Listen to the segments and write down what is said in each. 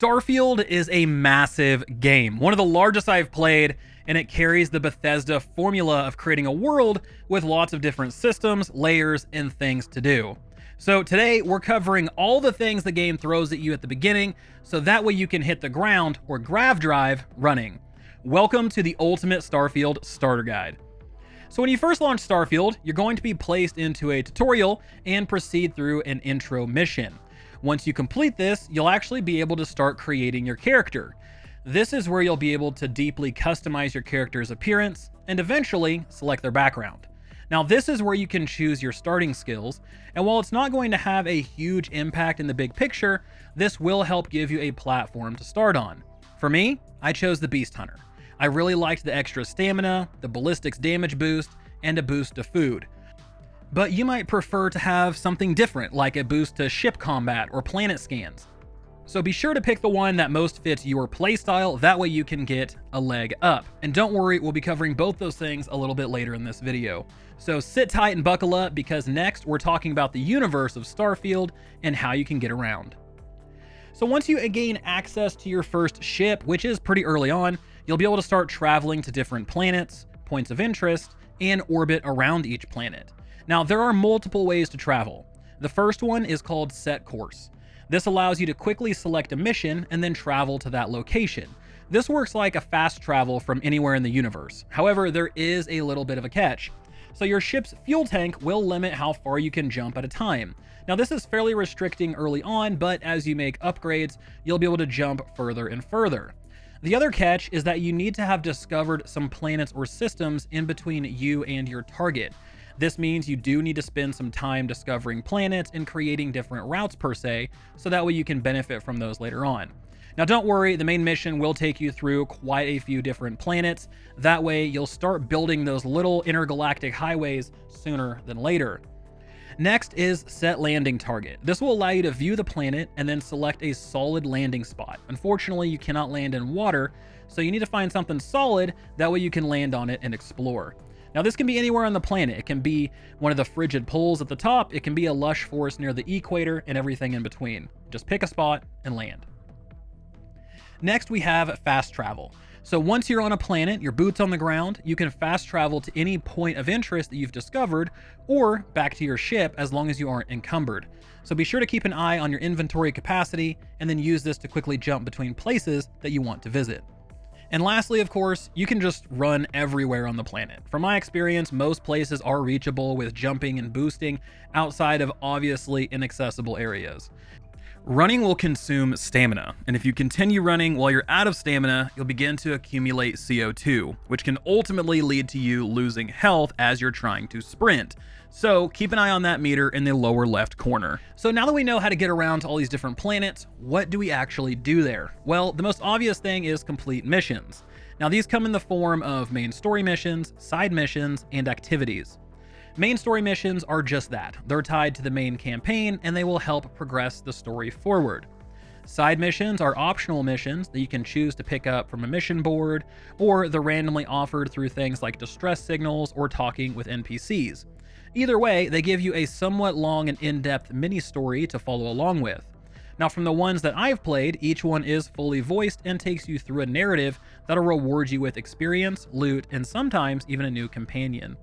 Starfield is a massive game, one of the largest I've played, and it carries the Bethesda formula of creating a world with lots of different systems, layers, and things to do. So today we're covering all the things the game throws at you at the beginning, so that way you can hit the ground or grav drive running. Welcome to the Ultimate Starfield Starter Guide. So when you first launch Starfield, you're going to be placed into a tutorial and proceed through an intro mission. Once you complete this, you'll actually be able to start creating your character. This is where you'll be able to deeply customize your character's appearance and eventually select their background. Now, this is where you can choose your starting skills, and while it's not going to have a huge impact in the big picture, this will help give you a platform to start on. For me, I chose the Beast Hunter. I really liked the extra stamina, the ballistics damage boost, and a boost to food. But you might prefer to have something different, like a boost to ship combat or planet scans. So be sure to pick the one that most fits your playstyle, that way you can get a leg up. And don't worry, we'll be covering both those things a little bit later in this video. So sit tight and buckle up, because next we're talking about the universe of Starfield and how you can get around. So once you gain access to your first ship, which is pretty early on, you'll be able to start traveling to different planets, points of interest, and orbit around each planet. Now, there are multiple ways to travel. The first one is called Set Course. This allows you to quickly select a mission and then travel to that location. This works like a fast travel from anywhere in the universe. However, there is a little bit of a catch. So your ship's fuel tank will limit how far you can jump at a time. Now, this is fairly restricting early on, but as you make upgrades, you'll be able to jump further and further. The other catch is that you need to have discovered some planets or systems in between you and your target. This means you do need to spend some time discovering planets and creating different routes per se, so that way you can benefit from those later on. Now don't worry, the main mission will take you through quite a few different planets. That way you'll start building those little intergalactic highways sooner than later. Next is Set Landing Target. This will allow you to view the planet and then select a solid landing spot. Unfortunately, you cannot land in water, so you need to find something solid, that way you can land on it and explore. Now, this can be anywhere on the planet. It can be one of the frigid poles at the top, it can be a lush forest near the equator, and everything in between. Just pick a spot and land. Next, we have Fast Travel. So once you're on a planet, your boots on the ground, you can fast travel to any point of interest that you've discovered, or back to your ship as long as you aren't encumbered. So be sure to keep an eye on your inventory capacity, and then use this to quickly jump between places that you want to visit. And lastly, of course, you can just run everywhere on the planet. From my experience, most places are reachable with jumping and boosting outside of obviously inaccessible areas. Running will consume stamina, and if you continue running while you're out of stamina, you'll begin to accumulate CO2, which can ultimately lead to you losing health as you're trying to sprint. So keep an eye on that meter in the lower left corner. So now that we know how to get around to all these different planets, what do we actually do there? Well, the most obvious thing is complete missions. Now, these come in the form of main story missions, side missions, and activities. Main story missions are just that. They're tied to the main campaign, and they will help progress the story forward. Side missions are optional missions that you can choose to pick up from a mission board, or they're randomly offered through things like distress signals or talking with NPCs. Either way, they give you a somewhat long and in-depth mini-story to follow along with. Now, from the ones that I've played, each one is fully voiced and takes you through a narrative that'll reward you with experience, loot, and sometimes even a new companion.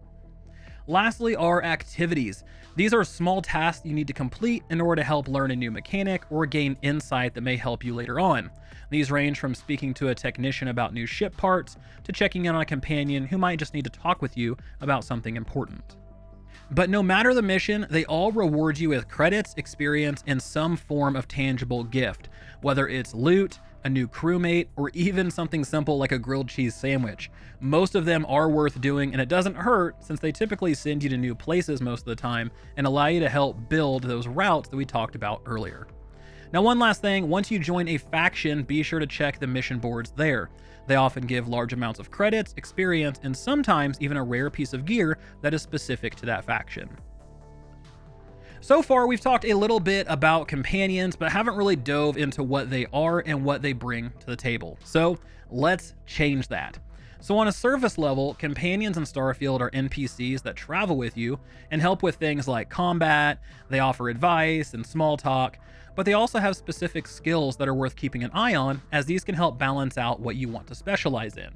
Lastly are activities. These are small tasks you need to complete in order to help learn a new mechanic or gain insight that may help you later on. These range from speaking to a technician about new ship parts to checking in on a companion who might just need to talk with you about something important. But no matter the mission, they all reward you with credits, experience, and some form of tangible gift, whether it's loot, a new crewmate, or even something simple like a grilled cheese sandwich. Most of them are worth doing, and it doesn't hurt since they typically send you to new places most of the time and allow you to help build those routes that we talked about earlier. Now, one last thing, once you join a faction, be sure to check the mission boards there. They often give large amounts of credits, experience, and sometimes even a rare piece of gear that is specific to that faction. So far, we've talked a little bit about companions, but haven't really dove into what they are and what they bring to the table. So let's change that. So on a surface level, companions in Starfield are NPCs that travel with you and help with things like combat, they offer advice and small talk, but they also have specific skills that are worth keeping an eye on, as these can help balance out what you want to specialize in.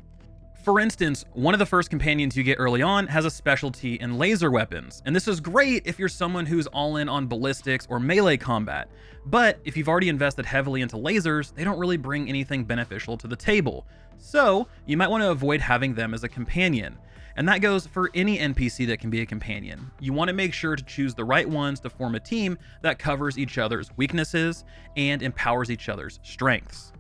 For instance, one of the first companions you get early on has a specialty in laser weapons, and this is great if you're someone who's all in on ballistics or melee combat. But if you've already invested heavily into lasers, they don't really bring anything beneficial to the table. So you might want to avoid having them as a companion. And that goes for any NPC that can be a companion. You want to make sure to choose the right ones to form a team that covers each other's weaknesses and empowers each other's strengths.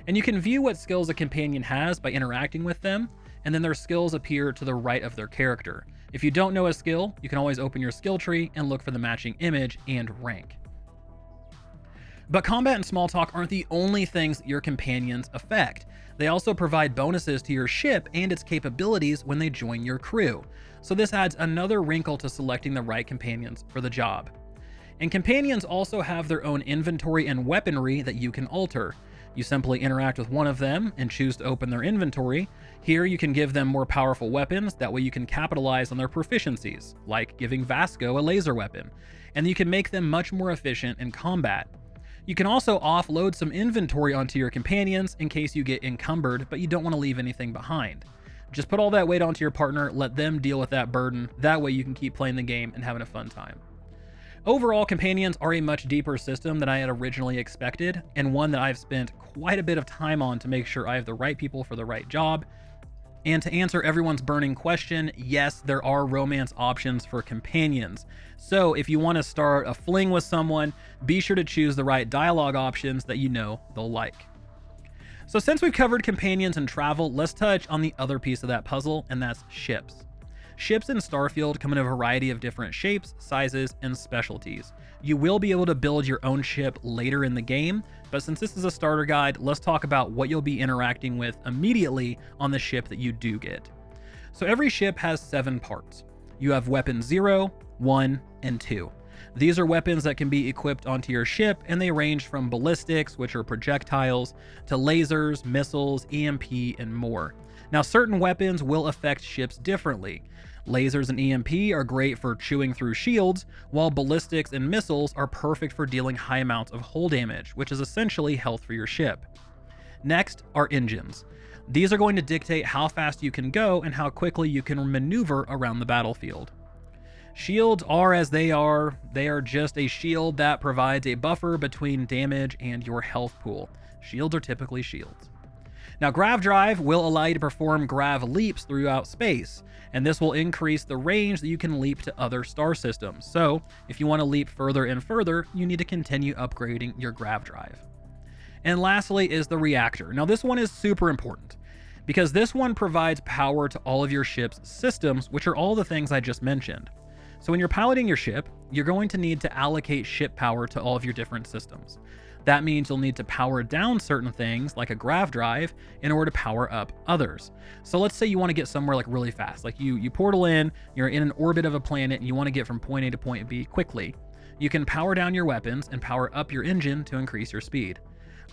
And you can view what skills a companion has by interacting with them, and then their skills appear to the right of their character. If you don't know a skill, you can always open your skill tree and look for the matching image and rank. But combat and small talk aren't the only things that your companions affect. They also provide bonuses to your ship and its capabilities when they join your crew. So this adds another wrinkle to selecting the right companions for the job. And companions also have their own inventory and weaponry that you can alter. You simply interact with one of them and choose to open their inventory. Here you can give them more powerful weapons, that way you can capitalize on their proficiencies, like giving Vasco a laser weapon, and you can make them much more efficient in combat. You can also offload some inventory onto your companions in case you get encumbered, but you don't want to leave anything behind. Just put all that weight onto your partner, let them deal with that burden, that way you can keep playing the game and having a fun time. Overall, companions are a much deeper system than I had originally expected, and one that I've spent quite a bit of time on to make sure I have the right people for the right job. And to answer everyone's burning question, yes, there are romance options for companions. So if you want to start a fling with someone, be sure to choose the right dialogue options that you know they'll like. So since we've covered companions and travel, let's touch on the other piece of that puzzle, and that's ships. Ships in Starfield come in a variety of different shapes, sizes, and specialties. You will be able to build your own ship later in the game, but since this is a starter guide, let's talk about what you'll be interacting with immediately on the ship that you do get. So every ship has 7 parts. You have weapons 0, 1, and 2. These are weapons that can be equipped onto your ship, and they range from ballistics, which are projectiles, to lasers, missiles, EMP, and more. Now, certain weapons will affect ships differently. Lasers and EMP are great for chewing through shields, while ballistics and missiles are perfect for dealing high amounts of hull damage, which is essentially health for your ship. Next are engines. These are going to dictate how fast you can go and how quickly you can maneuver around the battlefield. Shields are as they are just a shield that provides a buffer between damage and your health pool. Shields are typically shields. Now, grav drive will allow you to perform grav leaps throughout space, and this will increase the range that you can leap to other star systems. So if you want to leap further and further, you need to continue upgrading your grav drive. And lastly is the reactor. Now, this one is super important because this one provides power to all of your ship's systems, which are all the things I just mentioned. So when you're piloting your ship, you're going to need to allocate ship power to all of your different systems. That means you'll need to power down certain things like a grav drive in order to power up others. So let's say you want to get somewhere like really fast, like you portal in, you're in an orbit of a planet and you want to get from point A to point B quickly. You can power down your weapons and power up your engine to increase your speed.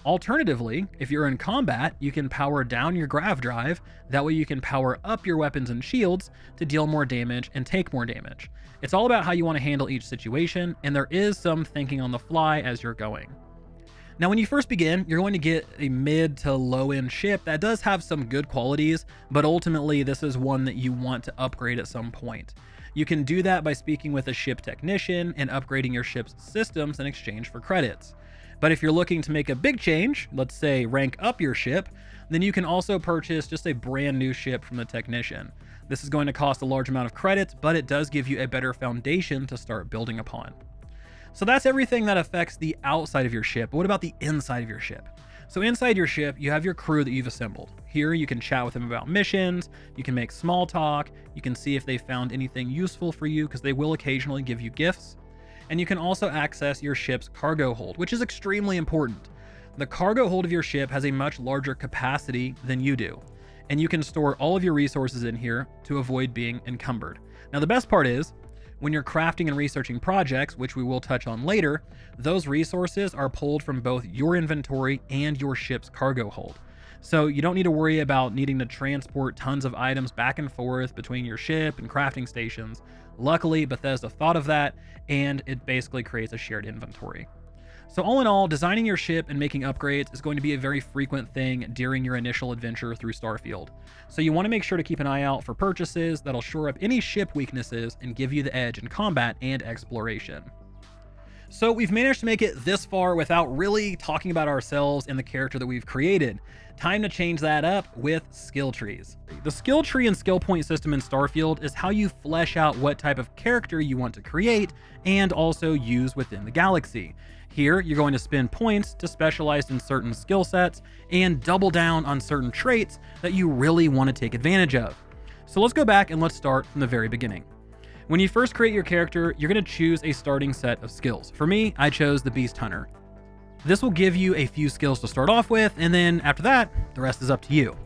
Alternatively, if you're in combat, you can power down your grav drive. That way you can power up your weapons and shields to deal more damage and take more damage. It's all about how you want to handle each situation, and there is some thinking on the fly as you're going. Now, when you first begin, you're going to get a mid to low end ship that does have some good qualities, but ultimately this is one that you want to upgrade at some point. You can do that by speaking with a ship technician and upgrading your ship's systems in exchange for credits. But if you're looking to make a big change, let's say rank up your ship, then you can also purchase just a brand new ship from the technician. This is going to cost a large amount of credits, but it does give you a better foundation to start building upon. So that's everything that affects the outside of your ship. But what about the inside of your ship? So inside your ship, you have your crew that you've assembled. Here you can chat with them about missions, you can make small talk, you can see if they found anything useful for you because they will occasionally give you gifts. And you can also access your ship's cargo hold, which is extremely important. The cargo hold of your ship has a much larger capacity than you do, and you can store all of your resources in here to avoid being encumbered. Now, the best part is, when you're crafting and researching projects, which we will touch on later, those resources are pulled from both your inventory and your ship's cargo hold. So you don't need to worry about needing to transport tons of items back and forth between your ship and crafting stations. Luckily, Bethesda thought of that, and it basically creates a shared inventory. So all in all, designing your ship and making upgrades is going to be a very frequent thing during your initial adventure through Starfield. So you want to make sure to keep an eye out for purchases that'll shore up any ship weaknesses and give you the edge in combat and exploration. So we've managed to make it this far without really talking about ourselves and the character that we've created. Time to change that up with skill trees. The skill tree and skill point system in Starfield is how you flesh out what type of character you want to create and also use within the galaxy. Here, you're going to spend points to specialize in certain skill sets and double down on certain traits that you really want to take advantage of. So let's go back and let's start from the very beginning. When you first create your character, you're going to choose a starting set of skills. For me, I chose the Beast Hunter. This will give you a few skills to start off with, and then after that, the rest is up to you.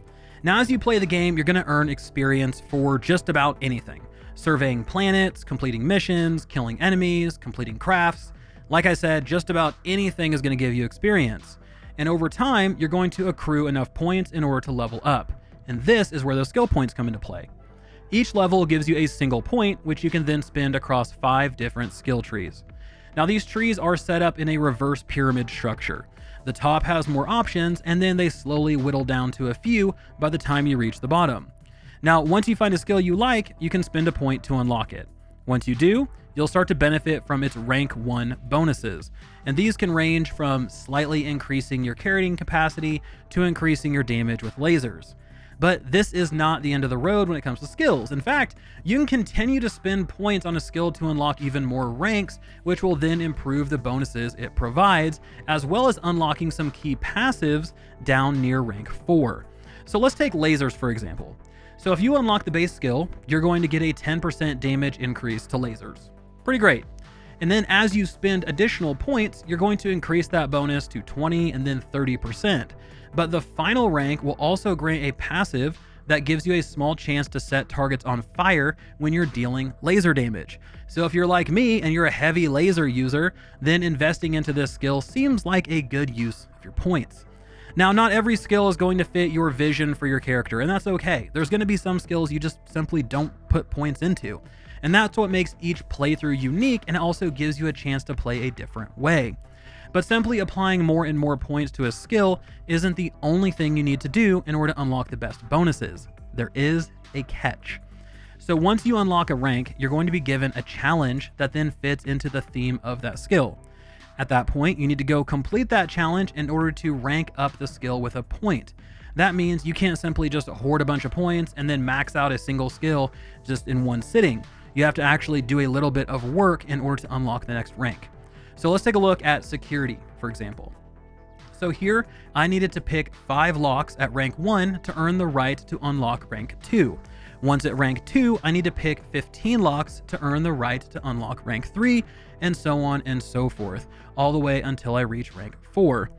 Now, as you play the game, you're going to earn experience for just about anything. Surveying planets, completing missions, killing enemies, completing crafts. Like I said, just about anything is going to give you experience. And over time, you're going to accrue enough points in order to level up. And this is where those skill points come into play. Each level gives you a single point, which you can then spend across 5 different skill trees. Now, these trees are set up in a reverse pyramid structure. The top has more options, and then they slowly whittle down to a few by the time you reach the bottom. Now, once you find a skill you like, you can spend a point to unlock it. Once you do, you'll start to benefit from its rank 1 bonuses. And these can range from slightly increasing your carrying capacity to increasing your damage with lasers. But this is not the end of the road when it comes to skills. In fact, you can continue to spend points on a skill to unlock even more ranks, which will then improve the bonuses it provides, as well as unlocking some key passives down near rank 4. So let's take lasers, for example. So if you unlock the base skill, you're going to get a 10% damage increase to lasers. Pretty great. And then as you spend additional points, you're going to increase that bonus to 20 and then 30%. But the final rank will also grant a passive that gives you a small chance to set targets on fire when you're dealing laser damage. So if you're like me and you're a heavy laser user, then investing into this skill seems like a good use of your points. Now, not every skill is going to fit your vision for your character, and that's okay. There's going to be some skills you just simply don't put points into. And that's what makes each playthrough unique, and it also gives you a chance to play a different way. But simply applying more and more points to a skill isn't the only thing you need to do in order to unlock the best bonuses. There is a catch. So once you unlock a rank, you're going to be given a challenge that then fits into the theme of that skill. At that point, you need to go complete that challenge in order to rank up the skill with a point. That means you can't simply just hoard a bunch of points and then max out a single skill just in one sitting. You have to actually do a little bit of work in order to unlock the next rank. So let's take a look at security, for example. So here, I needed to pick 5 locks at rank 1 to earn the right to unlock rank 2. Once at rank 2, I need to pick 15 locks to earn the right to unlock rank 3, and so on and so forth, all the way until I reach rank 4.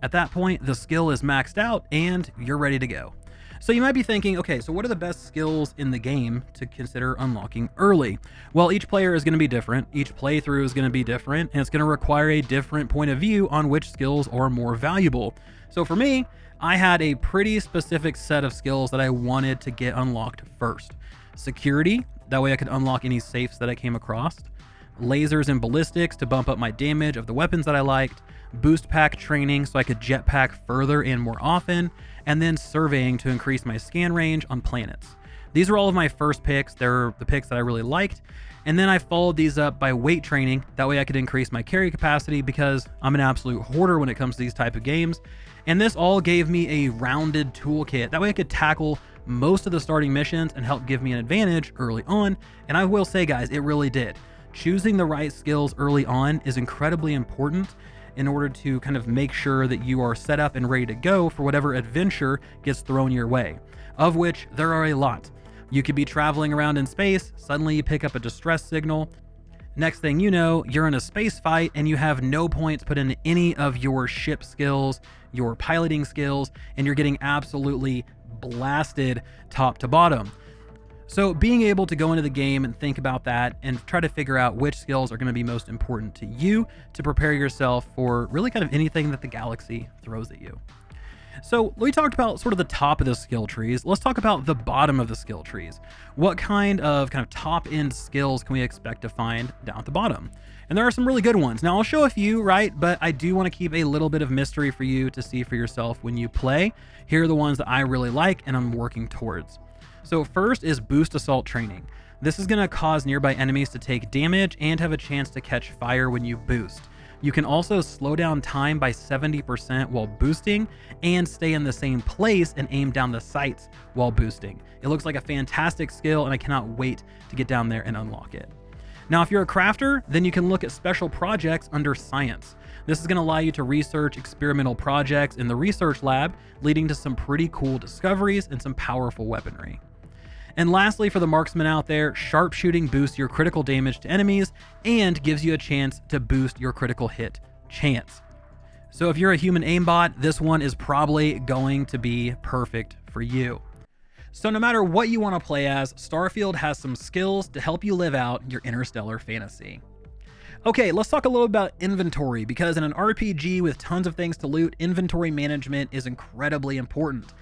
At that point, the skill is maxed out and you're ready to go. So you might be thinking, okay, so what are the best skills in the game to consider unlocking early? Well, each player is going to be different. Each playthrough is going to be different, and it's going to require a different point of view on which skills are more valuable. So for me, I had a pretty specific set of skills that I wanted to get unlocked first. Security, that way I could unlock any safes that I came across. Lasers and ballistics to bump up my damage of the weapons that I liked. Boost pack training so I could jetpack further and more often, and then surveying to increase my scan range on planets. These are all of my first picks. They're the picks that I really liked. And then I followed these up by weight training. That way I could increase my carry capacity because I'm an absolute hoarder when it comes to these type of games. And this all gave me a rounded toolkit. That way I could tackle most of the starting missions and help give me an advantage early on. And I will say, guys, it really did. Choosing the right skills early on is incredibly important in order to kind of make sure that you are set up and ready to go for whatever adventure gets thrown your way, of which there are a lot. You could be traveling around in space, suddenly you pick up a distress signal. Next thing you know, you're in a space fight and you have no points put into any of your ship skills, your piloting skills, and you're getting absolutely blasted top to bottom. So being able to go into the game and think about that and try to figure out which skills are going to be most important to you to prepare yourself for really kind of anything that the galaxy throws at you. So we talked about sort of the top of the skill trees. Let's talk about the bottom of the skill trees. What kind of top end skills can we expect to find down at the bottom? And there are some really good ones. Now I'll show a few, right? But I do want to keep a little bit of mystery for you to see for yourself when you play. Here are the ones that I really like and I'm working towards. So first is boost assault training. This is going to cause nearby enemies to take damage and have a chance to catch fire when you boost. You can also slow down time by 70% while boosting and stay in the same place and aim down the sights while boosting. It looks like a fantastic skill and I cannot wait to get down there and unlock it. Now, if you're a crafter, then you can look at special projects under science. This is going to allow you to research experimental projects in the research lab, leading to some pretty cool discoveries and some powerful weaponry. And lastly, for the marksman out there, sharpshooting boosts your critical damage to enemies and gives you a chance to boost your critical hit chance. So if you're a human aimbot, this one is probably going to be perfect for you. So no matter what you want to play as, Starfield has some skills to help you live out your interstellar fantasy. Okay, let's talk a little about inventory, because in an RPG with tons of things to loot, inventory management is incredibly important.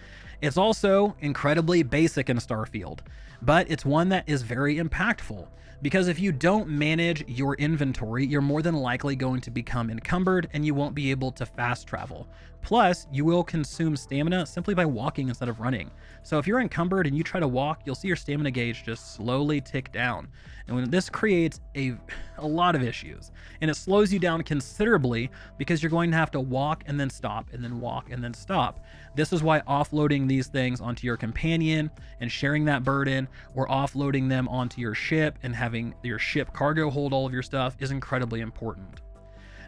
It's also incredibly basic in Starfield, but it's one that is very impactful, because if you don't manage your inventory, you're more than likely going to become encumbered and you won't be able to fast travel. Plus, you will consume stamina simply by walking instead of running. So if you're encumbered and you try to walk, you'll see your stamina gauge just slowly tick down. And when this creates a lot of issues, and it slows you down considerably because you're going to have to walk and then stop and then walk and then stop. This is why offloading these things onto your companion and sharing that burden, or offloading them onto your ship and having your ship cargo hold all of your stuff, is incredibly important.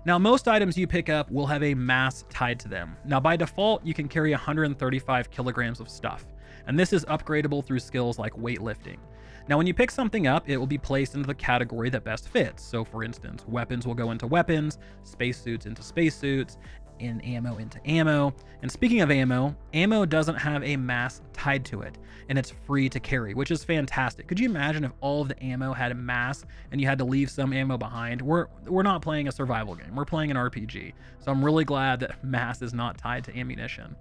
Now, most items you pick up will have a mass tied to them. Now, by default, you can carry 135 kilograms of stuff, and this is upgradable through skills like weightlifting. Now, when you pick something up, it will be placed into the category that best fits. So for instance, weapons will go into weapons, spacesuits into spacesuits, and ammo into ammo. And speaking of ammo, ammo doesn't have a mass tied to it, and it's free to carry, which is fantastic. Could you imagine if all of the ammo had a mass and you had to leave some ammo behind? We're not playing a survival game, we're playing an RPG. So I'm really glad that mass is not tied to ammunition.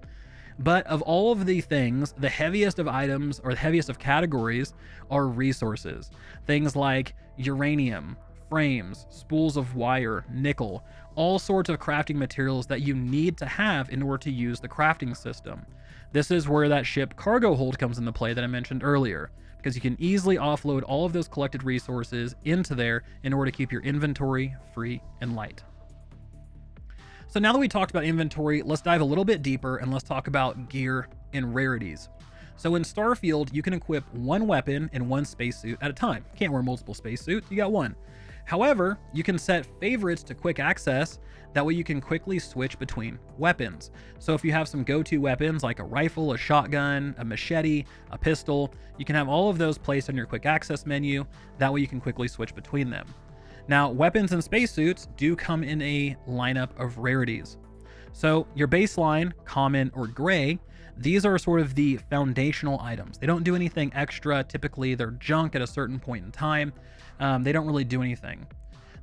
But of all of the things, the heaviest of items, or the heaviest of categories, are resources. Things like uranium, frames, spools of wire, nickel, all sorts of crafting materials that you need to have in order to use the crafting system. This is where that ship cargo hold comes into play that I mentioned earlier, because you can easily offload all of those collected resources into there in order to keep your inventory free and light. So now that we talked about inventory, let's dive a little bit deeper and let's talk about gear and rarities. So in Starfield, you can equip one weapon and one spacesuit at a time. You can't wear multiple spacesuits, you got one. However, you can set favorites to quick access. That way you can quickly switch between weapons. So if you have some go-to weapons like a rifle, a shotgun, a machete, a pistol, you can have all of those placed on your quick access menu. That way you can quickly switch between them. Now, weapons and spacesuits do come in a lineup of rarities. So your baseline, common, or gray, these are sort of the foundational items. They don't do anything extra. Typically, they're junk at a certain point in time. They don't really do anything.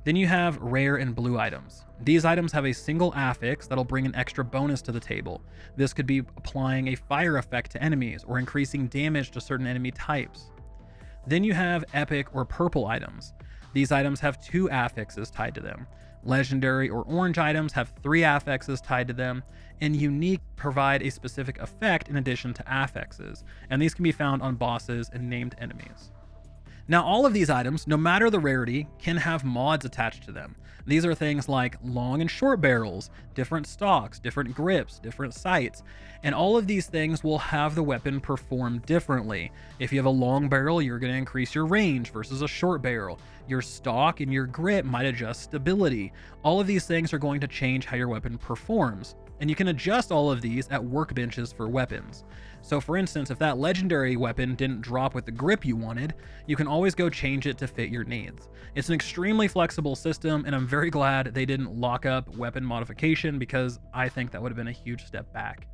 Then you have rare and blue items. These items have a single affix that'll bring an extra bonus to the table. This could be applying a fire effect to enemies or increasing damage to certain enemy types. Then you have epic or purple items. These items have 2 affixes tied to them. Legendary or orange items have 3 affixes tied to them, and unique provide a specific effect in addition to affixes, and these can be found on bosses and named enemies. Now, all of these items, no matter the rarity, can have mods attached to them. These are things like long and short barrels, different stocks, different grips, different sights, and all of these things will have the weapon perform differently. If you have a long barrel, you're going to increase your range versus a short barrel. Your stock and your grip might adjust stability. All of these things are going to change how your weapon performs. And you can adjust all of these at workbenches for weapons. So for instance, if that legendary weapon didn't drop with the grip you wanted, you can always go change it to fit your needs. It's an extremely flexible system, and I'm very glad they didn't lock up weapon modification, because I think that would have been a huge step back.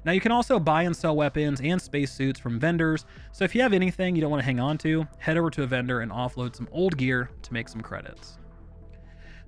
Now, you can also buy and sell weapons and spacesuits from vendors, so if you have anything you don't want to hang on to, head over to a vendor and offload some old gear to make some credits.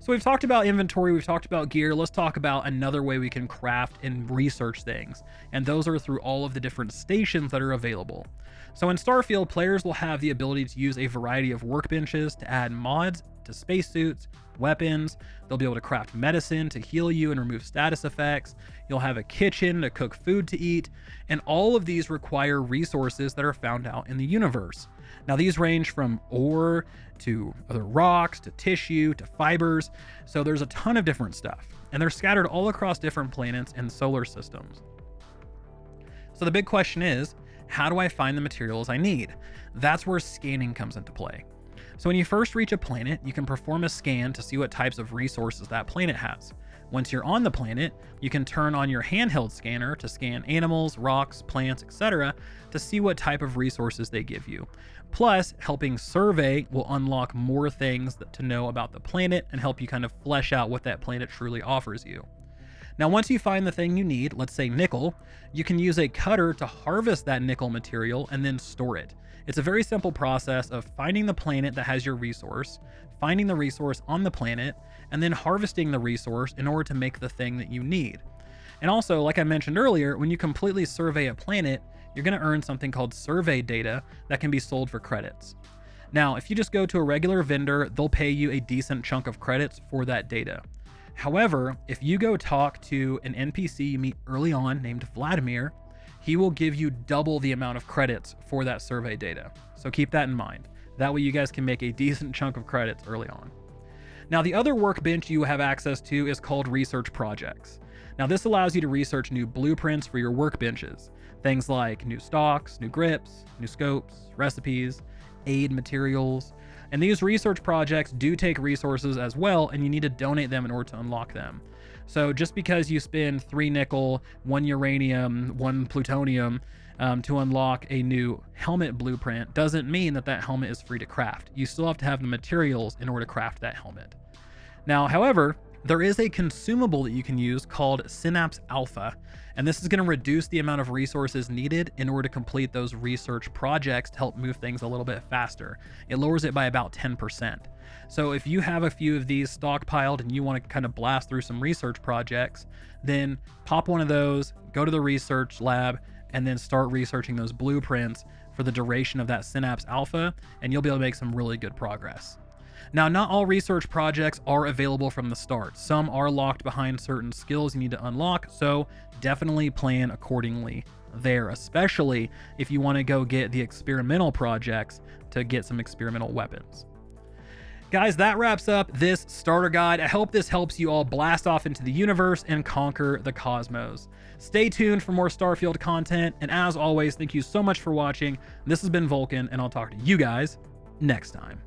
So we've talked about inventory, we've talked about gear. Let's talk about another way we can craft and research things. And those are through all of the different stations that are available. So in Starfield, players will have the ability to use a variety of workbenches to add mods to spacesuits, weapons. They'll be able to craft medicine to heal you and remove status effects. You'll have a kitchen to cook food to eat. And all of these require resources that are found out in the universe. Now, these range from ore to other rocks to tissue to fibers. So there's a ton of different stuff, and they're scattered all across different planets and solar systems. So the big question is, how do I find the materials I need? That's where scanning comes into play. So when you first reach a planet, you can perform a scan to see what types of resources that planet has. Once you're on the planet, you can turn on your handheld scanner to scan animals, rocks, plants, etc. to see what type of resources they give you. Plus, helping survey will unlock more things to know about the planet and help you kind of flesh out what that planet truly offers you. Now, once you find the thing you need, let's say nickel, you can use a cutter to harvest that nickel material and then store it. It's a very simple process of finding the planet that has your resource, finding the resource on the planet, and then harvesting the resource in order to make the thing that you need. And also, like I mentioned earlier, when you completely survey a planet, you're going to earn something called survey data that can be sold for credits. Now, if you just go to a regular vendor, they'll pay you a decent chunk of credits for that data. However, if you go talk to an NPC you meet early on named Vladimir, he will give you double the amount of credits for that survey data. So keep that in mind. That way you guys can make a decent chunk of credits early on. Now, the other workbench you have access to is called research projects. Now, this allows you to research new blueprints for your workbenches. Things like new stocks, new grips, new scopes, recipes, aid materials. And these research projects do take resources as well, and you need to donate them in order to unlock them. So just because you spend 3 nickel, 1 uranium, 1 plutonium to unlock a new helmet blueprint doesn't mean that that helmet is free to craft. You still have to have the materials in order to craft that helmet. Now, however, there is a consumable that you can use called Synapse Alpha, and this is going to reduce the amount of resources needed in order to complete those research projects to help move things a little bit faster. It lowers it by about 10%. So if you have a few of these stockpiled and you want to kind of blast through some research projects, then pop one of those, go to the research lab, and then start researching those blueprints for the duration of that Synapse Alpha, and you'll be able to make some really good progress. Now, not all research projects are available from the start. Some are locked behind certain skills you need to unlock, so definitely plan accordingly there, especially if you want to go get the experimental projects to get some experimental weapons. Guys, that wraps up this starter guide. I hope this helps you all blast off into the universe and conquer the cosmos. Stay tuned for more Starfield content, and as always, thank you so much for watching. This has been Vulkan, and I'll talk to you guys next time.